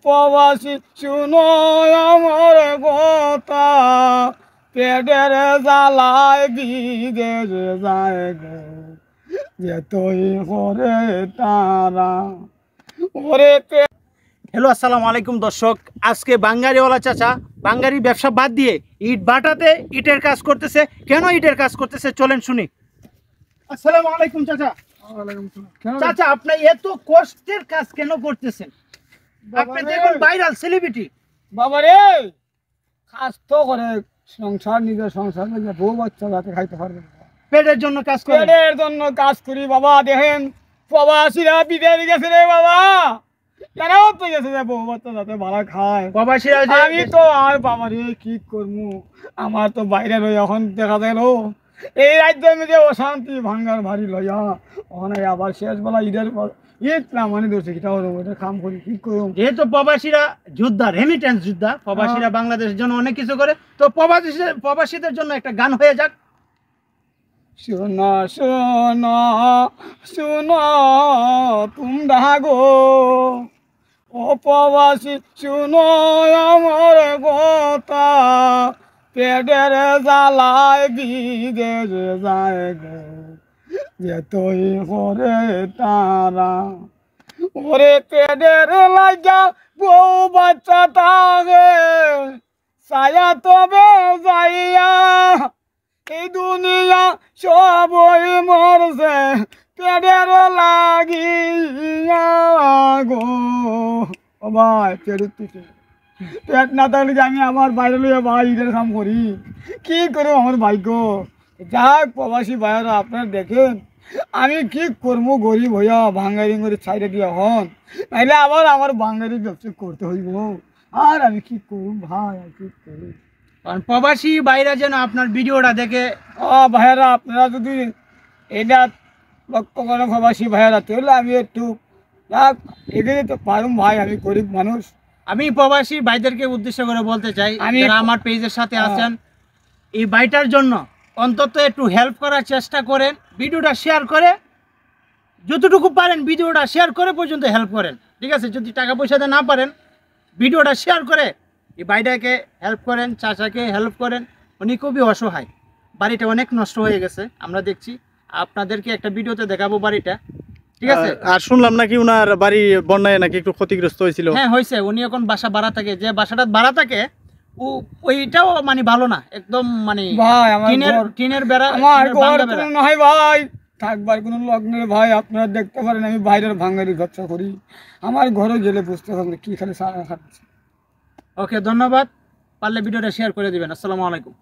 প্রবাসী শুনো আমার কথা, পেটের জ্বালায় বিদেশে যায় গো, যেতই করে তারা ওরে। হ্যালো, আসসালামু আলাইকুম দর্শক। আজকে বাঙ্গারিওয়ালা চাচা বাঙ্গারি ব্যবসা বাদ দিয়ে ইট ভাটাতে ইটের কাজ করতেছে। কেন ইটের কাজ করতেছে চলেন শুনি। আসসালামু আলাইকুম চাচা। চাচা, আপনি এত কষ্টের কাজ কেন করতেছেন? আপনি দেখুন ভাইরাল সেলিব্রিটি। বাবা রে, কাজ তো করে সংসার, নিজের সংসার নিজে বউ বাচ্চা যাতে খাইতে পারবে, পেটের জন্য কাজ করে। পেটের জন্য কাজ করি বাবা। দেখেন প্রবাসীরা বিদেশ গেছে রে বাবা, কেন তো গেছে যে বউ বাচ্চা যাতে ভাড়া খায়। প্রবাসীরা আমি তো আর বাবা রে কি করবো, আমার তো বাইরে রই। এখন দেখা গেল এই রাজ্যের মধ্যে অশান্তি ভাঙ্গার ভারী লইয়া, ওখানে আবার শেষ বেলা ঈদের ঈদ না মানে ধরছে কিটা হলো, ওটা কাম করি কি করুন। যেহেতু প্রবাসীরা যোদ্ধা, রেমিটেন্স যোদ্ধা, প্রবাসীরা বাংলাদেশের জন্য অনেক কিছু করে, তো প্রবাসীদের জন্য একটা গান হয়ে যাক। শোনো শোনো শোনো তোমরা গো, ও প্রবাসী শুনো আমার কথা, পেটের জ্বালায় বিদেশে যায় গো, যেতই করে তারা ওরে। পেটের লাগা বউ বাচ্চা থাকে, ছায়া তবে যাইয়া এই দুনিয়া সবই মরছে, পেটের লাগিয়া গো। ও ভাই, পেট না থাকলে যে আমি আমার বাইরে লইয়া ভাই ঈদের কাম করি, কি করবো আমার ভাগ্য। যাক প্রবাসী ভাইয়েরা, আপনার দেখেন আমি কি করবো, গরিব হইয়া ভাঙ্গারি করে ছাইড়ে দিয়া হন, নাইলে আবার আমার বাঙালি ব্যবসা করতে হইব। আর আমি কি করব ভাই, আর কি করব। কারণ প্রবাসী বাইরা যেন আপনার ভিডিওটা দেখে। ভাইয়েরা, আপনারা যদি এটা লক্ষ্য করেন প্রবাসী ভাইয়েরা, তাহলে আমি একটু যাক এগিয়ে তো পারুম ভাই, আমি গরিব মানুষ। আমি প্রবাসী ভাইদেরকে উদ্দেশ্য করে বলতে চাই, যারা আমার পেজের সাথে আছেন, এই ভাইটার জন্য অন্তত একটু হেল্প করার চেষ্টা করেন। ভিডিওটা শেয়ার করে, যতটুকু পারেন ভিডিওটা শেয়ার করে পর্যন্ত হেল্প করেন, ঠিক আছে? যদি টাকা পয়সাতে না পারেন, ভিডিওটা শেয়ার করে এই ভাইটাকে হেল্প করেন, চাচাকে হেল্প করেন। উনি খুবই অসহায়, বাড়িটা অনেক নষ্ট হয়ে গেছে, আমরা দেখছি। আপনাদেরকে একটা ভিডিওতে দেখাবো বাড়িটা, ঠিক আছে? আর শুনলাম নাকি উনার বাড়ি বন্যায় নাকি একটু ক্ষতিগ্রস্ত হয়েছিল। হ্যাঁ হয়েছে, উনি এখন বাসা ভাড়া থাকে, যে বাসাটা ভাড়া থাকে ওইটাও মানে ভালো না, একদম মানে ভাই আমার টিনের বেড়া, আমার ঘর নয় ভাই, থাকবার কোনো লগ্নের ভাই। আপনারা দেখতে পারেন আমি বাইরের ভাঙ্গারি ব্যবসা করি, আমার ঘরে গেলে বুঝতে পারবেন কি খালি সারা খাচ্ছে। ওকে, ধন্যবাদ। পারলে ভিডিওটা শেয়ার করে দিবেন। আসসালামু আলাইকুম।